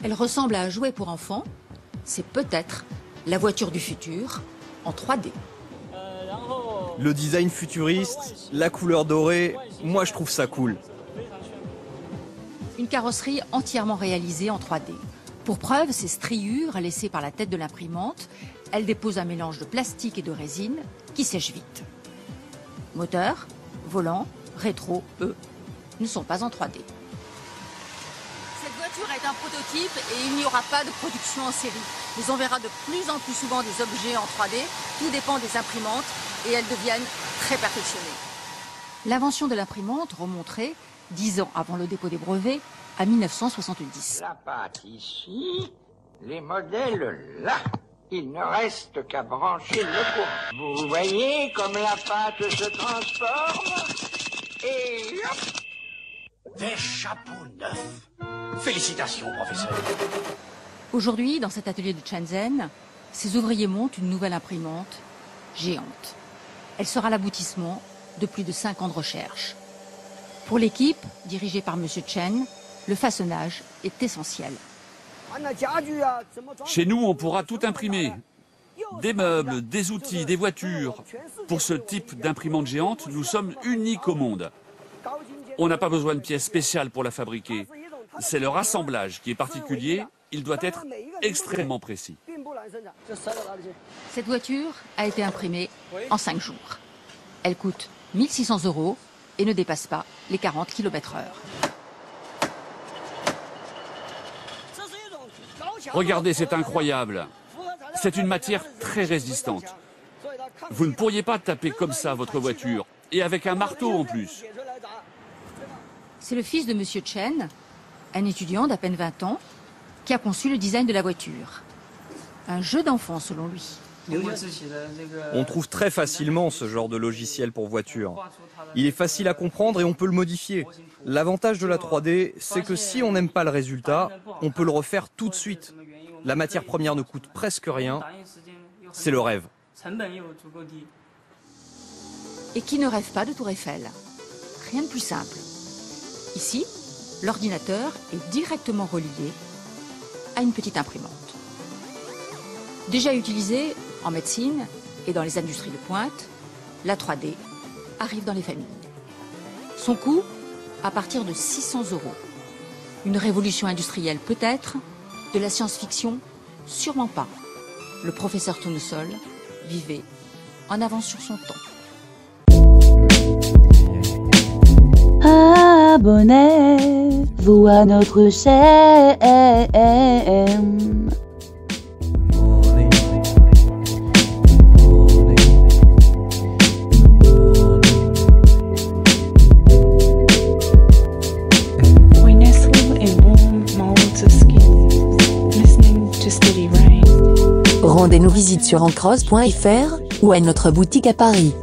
Elle ressemble à un jouet pour enfants. C'est peut-être la voiture du futur en 3D. Le design futuriste, la couleur dorée, moi je trouve ça cool. Une carrosserie entièrement réalisée en 3D. Pour preuve, ces striures laissées par la tête de l'imprimante, elle dépose un mélange de plastique et de résine qui sèche vite. Moteur, volant, rétro, eux, ne sont pas en 3D. Cette voiture est un prototype et il n'y aura pas de production en série. Mais on verra de plus en plus souvent des objets en 3D. Tout dépend des imprimantes et elles deviennent très perfectionnées. L'invention de l'imprimante remonterait, 10 ans avant le dépôt des brevets, à 1970. La pâte ici, les modèles là. Il ne reste qu'à brancher le courant. Vous voyez comme la pâte se transforme et hop, des chapeaux neufs. Félicitations, professeur. Aujourd'hui, dans cet atelier de Shenzhen, ces ouvriers montent une nouvelle imprimante géante. Elle sera l'aboutissement de plus de 5 ans de recherche. Pour l'équipe, dirigée par M. Chen, le façonnage est essentiel. Chez nous, on pourra tout imprimer. Des meubles, des outils, des voitures. Pour ce type d'imprimante géante, nous sommes uniques au monde. On n'a pas besoin de pièces spéciales pour la fabriquer. C'est leur assemblage qui est particulier. Il doit être extrêmement précis. Cette voiture a été imprimée en 5 jours. Elle coûte 1 600 € et ne dépasse pas les 40 km/h. Regardez, c'est incroyable. C'est une matière très résistante. Vous ne pourriez pas taper comme ça votre voiture, et avec un marteau en plus. C'est le fils de M. Chen, un étudiant d'à peine 20 ans, qui a conçu le design de la voiture. Un jeu d'enfant selon lui. On trouve très facilement ce genre de logiciel pour voiture. Il est facile à comprendre et on peut le modifier. L'avantage de la 3D, c'est que si on n'aime pas le résultat, on peut le refaire tout de suite. La matière première ne coûte presque rien. C'est le rêve. Et qui ne rêve pas de Tour Eiffel? Rien de plus simple. Ici, l'ordinateur est directement relié à une petite imprimante. Déjà utilisée en médecine et dans les industries de pointe, la 3D arrive dans les familles. Son coût, à partir de 600 €. Une révolution industrielle peut-être, de la science-fiction, sûrement pas. Le professeur Tournesol vivait en avance sur son temps. Abonnez-vous à notre chaîne. Rendez-nous visite sur ancros.fr ou à notre boutique à Paris.